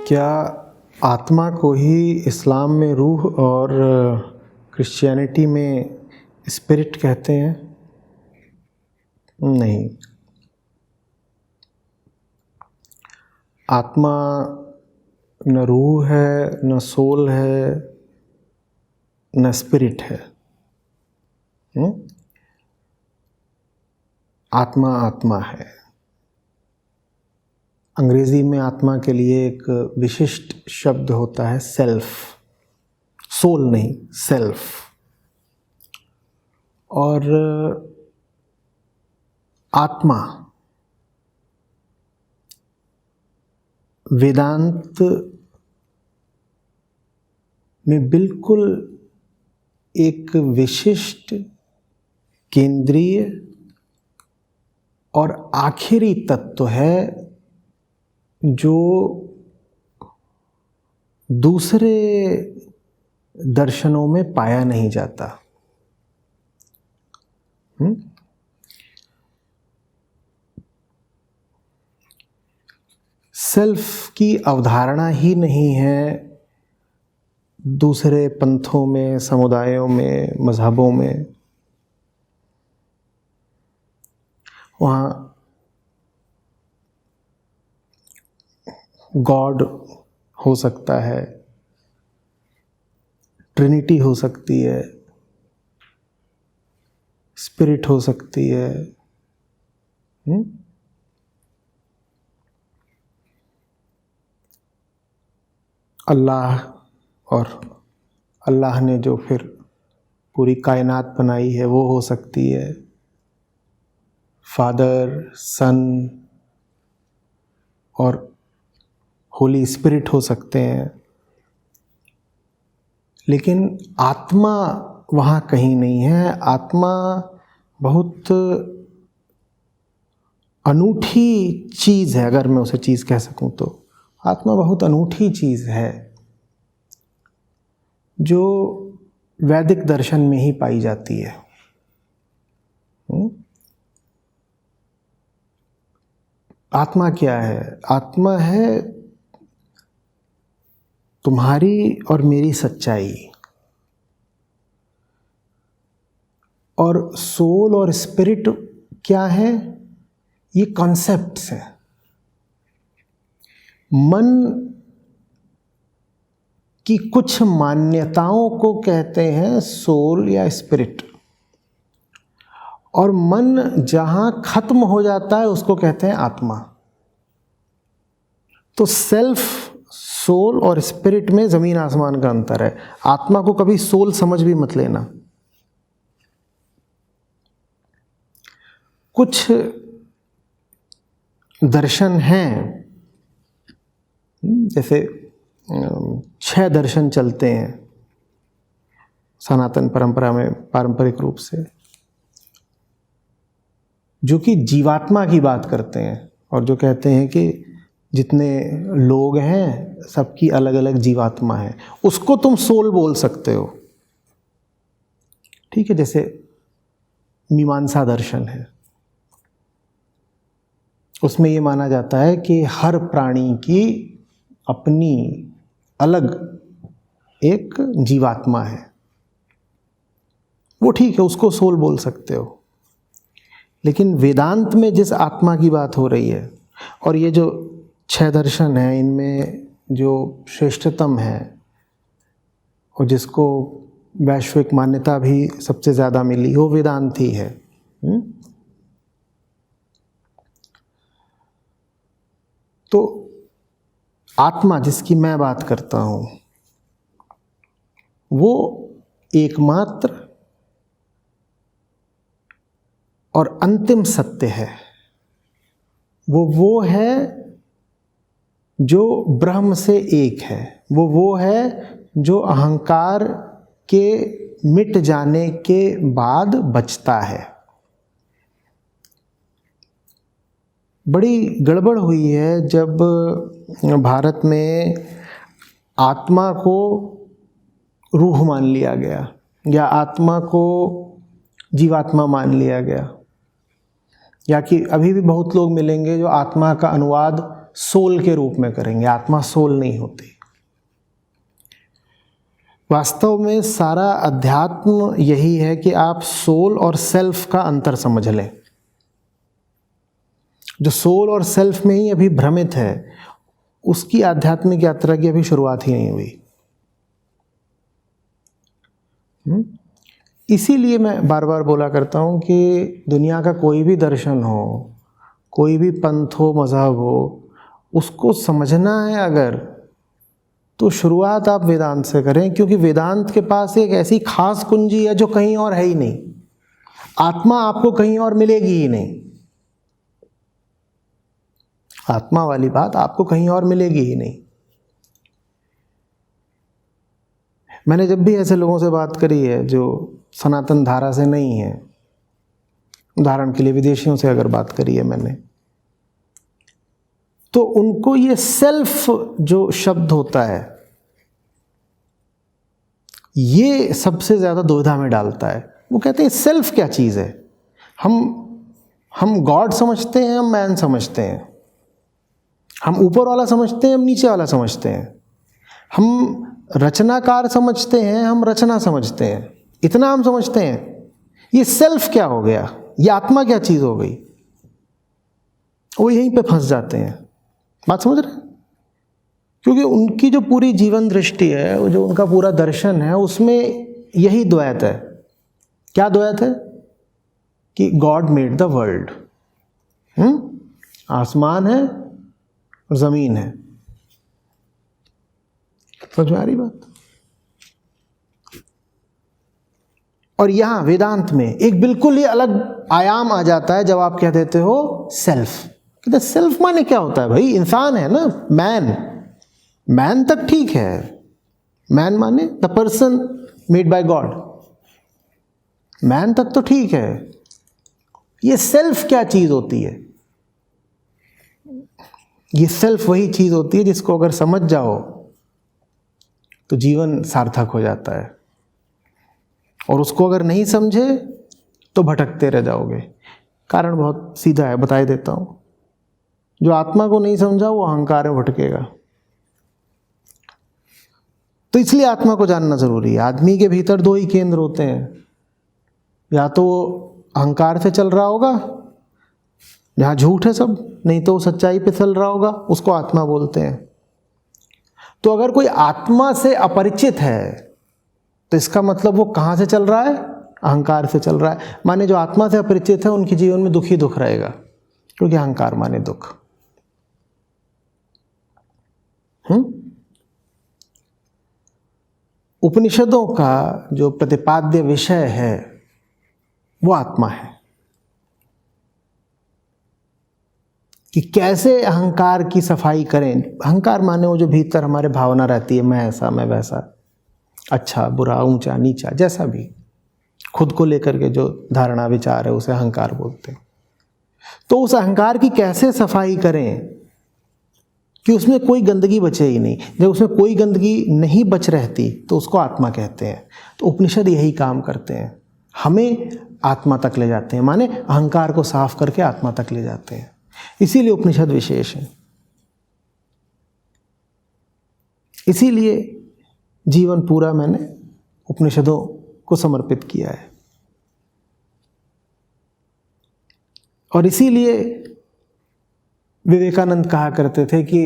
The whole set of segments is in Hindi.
क्या आत्मा को ही इस्लाम में रूह और क्रिश्चियनिटी में स्पिरिट कहते हैं? नहीं। आत्मा न रूह है, न सोल है, न स्पिरिट है। आत्मा आत्मा है। अंग्रेजी में आत्मा के लिए एक विशिष्ट शब्द होता है सेल्फ। सोल नहीं, सेल्फ। और आत्मा वेदांत में बिल्कुल एक विशिष्ट, केंद्रीय और आखिरी तत्व है जो दूसरे दर्शनों में पाया नहीं जाता। सेल्फ की अवधारणा ही नहीं है दूसरे पंथों में, समुदायों में, मजहबों में। वहाँ गॉड हो सकता है, ट्रिनिटी हो सकती है, स्पिरिट हो सकती है। अल्लाह, और अल्लाह ने जो फिर पूरी कायनात बनाई है वो हो सकती है। फादर, सन और होली स्पिरिट हो सकते हैं। लेकिन आत्मा वहाँ कहीं नहीं है। आत्मा बहुत अनूठी चीज़ है, अगर मैं उसे चीज़ कह सकूँ तो। आत्मा बहुत अनूठी चीज़ है जो वैदिक दर्शन में ही पाई जाती है। आत्मा क्या है? आत्मा है तुम्हारी और मेरी सच्चाई। और सोल और स्पिरिट क्या है? ये कॉन्सेप्ट्स हैं। मन की कुछ मान्यताओं को कहते हैं सोल या स्पिरिट, और मन जहां खत्म हो जाता है उसको कहते हैं आत्मा। तो सेल्फ, सोल और स्पिरिट में जमीन आसमान का अंतर है। आत्मा को कभी सोल समझ भी मत लेना। कुछ दर्शन हैं, जैसे 6 दर्शन चलते हैं सनातन परंपरा में, पारंपरिक रूप से, जो कि जीवात्मा की बात करते हैं और जो कहते हैं कि जितने लोग हैं सबकी अलग अलग जीवात्मा है। उसको तुम सोल बोल सकते हो, ठीक है। जैसे मीमांसा दर्शन है, उसमें ये माना जाता है कि हर प्राणी की अपनी अलग एक जीवात्मा है। वो ठीक है, उसको सोल बोल सकते हो। लेकिन वेदांत में जिस आत्मा की बात हो रही है, और ये जो 6 दर्शन हैं, इनमें जो श्रेष्ठतम है और जिसको वैश्विक मान्यता भी सबसे ज़्यादा मिली, वो वेदांत ही है। तो आत्मा जिसकी मैं बात करता हूँ, वो एकमात्र और अंतिम सत्य है। वो है जो ब्रह्म से एक है। वो है जो अहंकार के मिट जाने के बाद बचता है। बड़ी गड़बड़ हुई है जब भारत में आत्मा को रूह मान लिया गया या आत्मा को जीवात्मा मान लिया गया, या कि अभी भी बहुत लोग मिलेंगे जो आत्मा का अनुवाद सोल के रूप में करेंगे। आत्मा सोल नहीं होती। वास्तव में सारा अध्यात्म यही है कि आप सोल और सेल्फ का अंतर समझ लें। जो सोल और सेल्फ में ही अभी भ्रमित है, उसकी आध्यात्मिक यात्रा की अभी शुरुआत ही नहीं हुई। इसीलिए मैं बार बार बोला करता हूँ कि दुनिया का कोई भी दर्शन हो, कोई भी पंथ हो, मज़हब हो, उसको समझना है अगर, तो शुरुआत आप वेदांत से करें, क्योंकि वेदांत के पास एक ऐसी खास कुंजी है जो कहीं और है ही नहीं। आत्मा आपको कहीं और मिलेगी ही नहीं। आत्मा वाली बात आपको कहीं और मिलेगी ही नहीं। मैंने जब भी ऐसे लोगों से बात करी है जो सनातन धारा से नहीं है, उदाहरण के लिए विदेशियों से अगर बात करी है मैंने, तो उनको ये सेल्फ जो शब्द होता है, ये सबसे ज़्यादा दुविधा में डालता है। वो कहते हैं सेल्फ क्या चीज़ है? हम गॉड समझते हैं, हम मैन समझते हैं, हम ऊपर वाला समझते हैं, हम नीचे वाला समझते हैं, हम रचनाकार समझते हैं, हम रचना समझते हैं, इतना हम समझते हैं। ये सेल्फ क्या हो गया? ये आत्मा क्या चीज़ हो गई? वो यहीं पे फंस जाते हैं। बात समझ रहे हैं? क्योंकि उनकी जो पूरी जीवन दृष्टि है, वो जो उनका पूरा दर्शन है, उसमें यही द्वैत है। क्या द्वैत है? कि गॉड मेड द वर्ल्ड, आसमान है और ज़मीन है। समझ में आ रही बात? और यहां वेदांत में एक बिल्कुल ही अलग आयाम आ जाता है जब आप कह देते हो सेल्फ। कहते सेल्फ माने क्या होता है भाई? इंसान है ना, मैन तक ठीक है। मैन माने the person made by God, man तक तो ठीक है। ये सेल्फ क्या चीज होती है? ये सेल्फ वही चीज होती है जिसको अगर समझ जाओ तो जीवन सार्थक हो जाता है, और उसको अगर नहीं समझे तो भटकते रह जाओगे। कारण बहुत सीधा है, बता देता हूं। जो आत्मा को नहीं समझा वो अहंकार में भटकेगा। तो इसलिए आत्मा को जानना जरूरी है। आदमी के भीतर दो ही केंद्र होते हैं, या तो वो अहंकार से चल रहा होगा जहां झूठ है सब, नहीं तो वो सच्चाई पे चल रहा होगा, उसको आत्मा बोलते हैं। तो अगर कोई आत्मा से अपरिचित है तो इसका मतलब वो कहां से चल रहा है? अहंकार से चल रहा है। माने जो आत्मा से अपरिचित है उनके जीवन में दुख ही दुख रहेगा, क्योंकि अहंकार माने दुख। उपनिषदों का जो प्रतिपाद्य विषय है वो आत्मा है, कि कैसे अहंकार की सफाई करें। अहंकार माने वो जो भीतर हमारे भावना रहती है, मैं ऐसा, मैं वैसा, अच्छा बुरा, ऊंचा नीचा, जैसा भी खुद को लेकर के जो धारणा विचार है उसे अहंकार बोलते हैं। तो उस अहंकार की कैसे सफाई करें कि उसमें कोई गंदगी बचे ही नहीं। जब उसमें कोई गंदगी नहीं बच रहती तो उसको आत्मा कहते हैं। तो उपनिषद यही काम करते हैं, हमें आत्मा तक ले जाते हैं, माने अहंकार को साफ करके आत्मा तक ले जाते हैं। इसीलिए उपनिषद विशेष है। इसीलिए जीवन पूरा मैंने उपनिषदों को समर्पित किया है। और इसीलिए विवेकानंद कहा करते थे कि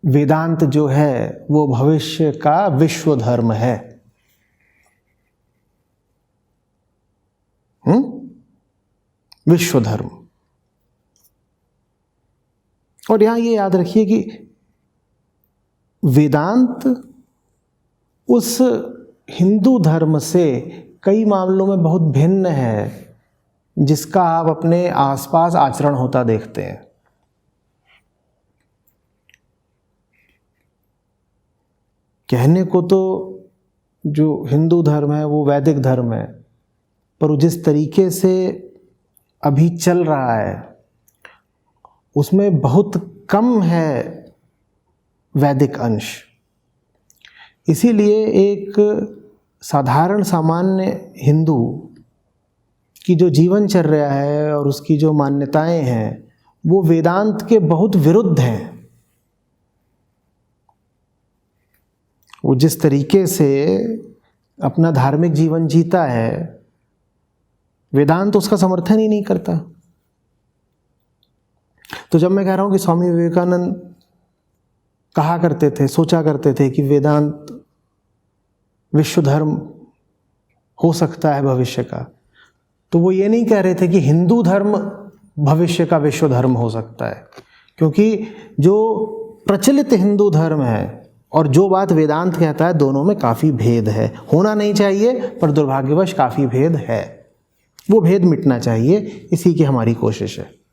वेदांत जो है वो भविष्य का विश्व धर्म है। विश्व धर्म। और यहां ये याद रखिए कि वेदांत उस हिंदू धर्म से कई मामलों में बहुत भिन्न है जिसका आप अपने आसपास आचरण होता देखते हैं। कहने को तो जो हिंदू धर्म है वो वैदिक धर्म है, पर वो जिस तरीके से अभी चल रहा है उसमें बहुत कम है वैदिक अंश। इसीलिए एक साधारण सामान्य हिंदू की जो जीवन चल रहा है और उसकी जो मान्यताएं हैं वो वेदांत के बहुत विरुद्ध हैं। वो जिस तरीके से अपना धार्मिक जीवन जीता है, वेदांत उसका समर्थन ही नहीं करता। तो जब मैं कह रहा हूं कि स्वामी विवेकानंद कहा करते थे, सोचा करते थे कि वेदांत विश्व धर्म हो सकता है भविष्य का, तो वो ये नहीं कह रहे थे कि हिंदू धर्म भविष्य का विश्व धर्म हो सकता है, क्योंकि जो प्रचलित हिंदू धर्म है और जो बात वेदांत कहता है, दोनों में काफ़ी भेद है। होना नहीं चाहिए पर दुर्भाग्यवश काफ़ी भेद है। वो भेद मिटना चाहिए, इसी की हमारी कोशिश है।